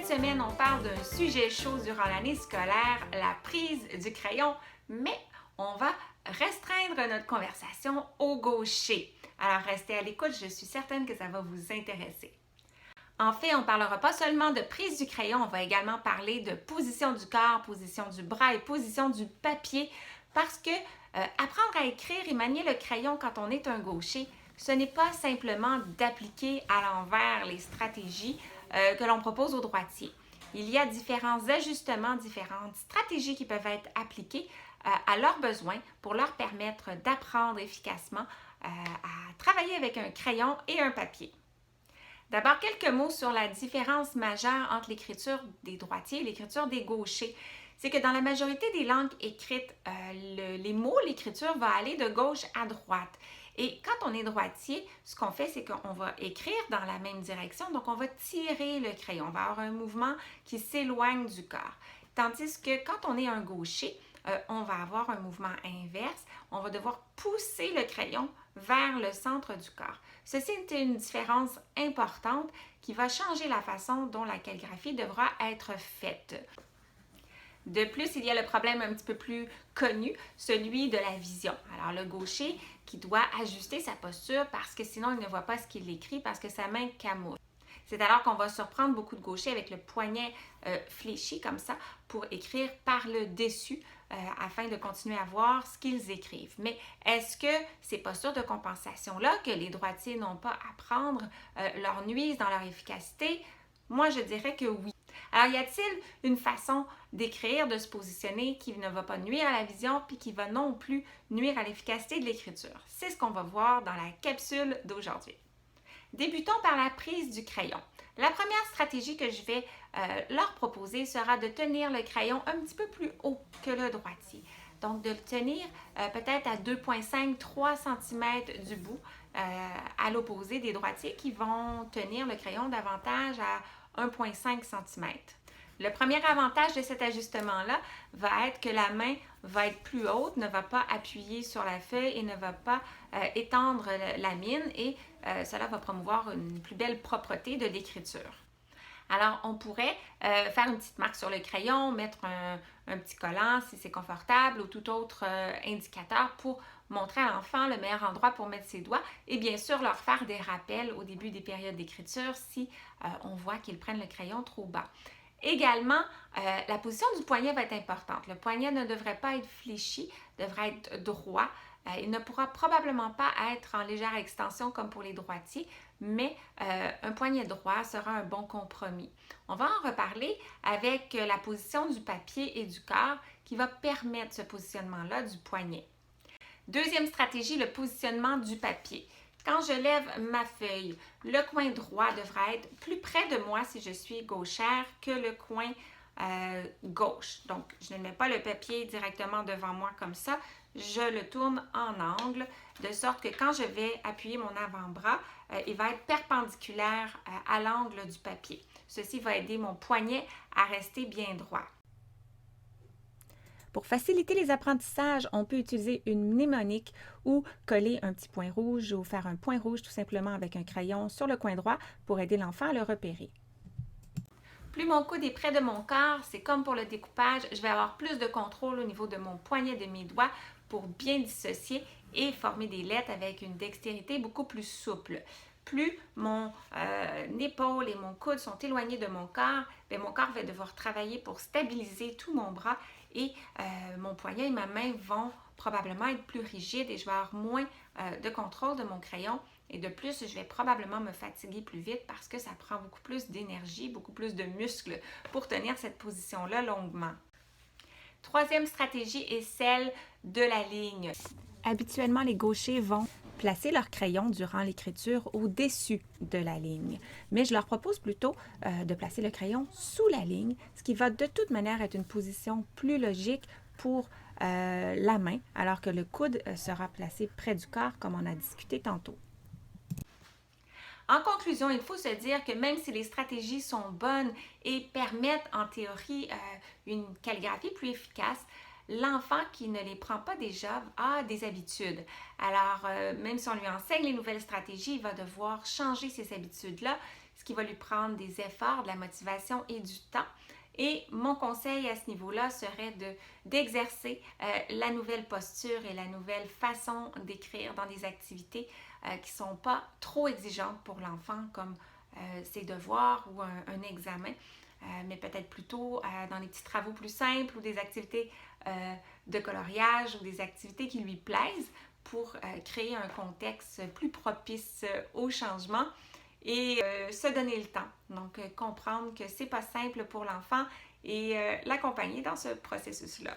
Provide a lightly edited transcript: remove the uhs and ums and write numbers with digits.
Cette semaine, on parle d'un sujet chaud durant l'année scolaire, la prise du crayon, mais on va restreindre notre conversation au gaucher. Alors restez à l'écoute, je suis certaine que ça va vous intéresser. En fait, on ne parlera pas seulement de prise du crayon, on va également parler de position du corps, position du bras et position du papier, parce que apprendre à écrire et manier le crayon quand on est un gaucher, ce n'est pas simplement d'appliquer à l'envers les stratégies que l'on propose aux droitiers. Il y a différents ajustements, différentes stratégies qui peuvent être appliquées à leurs besoins pour leur permettre d'apprendre efficacement à travailler avec un crayon et un papier. D'abord, quelques mots sur la différence majeure entre l'écriture des droitiers et l'écriture des gauchers. C'est que dans la majorité des langues écrites, les mots, l'écriture va aller de gauche à droite. Et quand on est droitier, ce qu'on fait, c'est qu'on va écrire dans la même direction, donc on va tirer le crayon, on va avoir un mouvement qui s'éloigne du corps. Tandis que quand on est un gaucher, on va avoir un mouvement inverse, on va devoir pousser le crayon vers le centre du corps. Ceci est une différence importante qui va changer la façon dont la calligraphie devra être faite. De plus, il y a le problème un petit peu plus connu, celui de la vision. Alors, le gaucher qui doit ajuster sa posture parce que sinon, il ne voit pas ce qu'il écrit parce que sa main camoufle. C'est alors qu'on va surprendre beaucoup de gauchers avec le poignet fléchi comme ça pour écrire par le dessus afin de continuer à voir ce qu'ils écrivent. Mais est-ce que ces postures de compensation-là que les droitiers n'ont pas à prendre leur nuisent dans leur efficacité? Moi, je dirais que oui. Alors, y a-t-il une façon d'écrire, de se positionner qui ne va pas nuire à la vision puis qui va non plus nuire à l'efficacité de l'écriture? C'est ce qu'on va voir dans la capsule d'aujourd'hui. Débutons par la prise du crayon. La première stratégie que je vais leur proposer sera de tenir le crayon un petit peu plus haut que le droitier. Donc, de le tenir peut-être à 2,5-3 cm du bout, à l'opposé des droitiers qui vont tenir le crayon davantage à 1,5 cm. Le premier avantage de cet ajustement-là va être que la main va être plus haute, ne va pas appuyer sur la feuille et ne va pas étendre la mine et cela va promouvoir une plus belle propreté de l'écriture. Alors, on pourrait faire une petite marque sur le crayon, mettre un petit collant si c'est confortable ou tout autre indicateur pour montrer à l'enfant le meilleur endroit pour mettre ses doigts et bien sûr leur faire des rappels au début des périodes d'écriture si on voit qu'ils prennent le crayon trop bas. Également, la position du poignet va être importante. Le poignet ne devrait pas être fléchi, devrait être droit. Il ne pourra probablement pas être en légère extension comme pour les droitiers, mais un poignet droit sera un bon compromis. On va en reparler avec la position du papier et du corps qui va permettre ce positionnement-là du poignet. Deuxième stratégie, le positionnement du papier. Quand je lève ma feuille, le coin droit devra être plus près de moi si je suis gauchère que le coin gauche. Donc, je ne mets pas le papier directement devant moi comme ça. Je le tourne en angle de sorte que quand je vais appuyer mon avant-bras, il va être perpendiculaire à l'angle du papier. Ceci va aider mon poignet à rester bien droit. Pour faciliter les apprentissages, on peut utiliser une mnémonique ou coller un petit point rouge ou faire un point rouge tout simplement avec un crayon sur le coin droit pour aider l'enfant à le repérer. Plus mon coude est près de mon corps, c'est comme pour le découpage, je vais avoir plus de contrôle au niveau de mon poignet de mes doigts pour bien dissocier et former des lettres avec une dextérité beaucoup plus souple. Plus mon épaule et mon coude sont éloignés de mon corps, bien, mon corps va devoir travailler pour stabiliser tout mon bras et mon poignet et ma main vont probablement être plus rigides et je vais avoir moins de contrôle de mon crayon. Et de plus, je vais probablement me fatiguer plus vite parce que ça prend beaucoup plus d'énergie, beaucoup plus de muscles pour tenir cette position-là longuement. Troisième stratégie est celle de la ligne. Habituellement, les gauchers vont placer leur crayon durant l'écriture au-dessus de la ligne. Mais je leur propose plutôt de placer le crayon sous la ligne, ce qui va de toute manière être une position plus logique pour la main, alors que le coude sera placé près du corps, comme on a discuté tantôt. En conclusion, il faut se dire que même si les stratégies sont bonnes et permettent en théorie une calligraphie plus efficace, l'enfant qui ne les prend pas déjà a des habitudes. Alors, même si on lui enseigne les nouvelles stratégies, il va devoir changer ces habitudes-là ce qui va lui prendre des efforts, de la motivation et du temps. Et mon conseil à ce niveau-là serait d'exercer la nouvelle posture et la nouvelle façon d'écrire dans des activités qui ne sont pas trop exigeantes pour l'enfant, comme ses devoirs ou un examen, mais peut-être plutôt dans des petits travaux plus simples ou des activités de coloriage ou des activités qui lui plaisent pour créer un contexte plus propice au changement et se donner le temps. Donc, comprendre que c'est pas simple pour l'enfant et l'accompagner dans ce processus-là.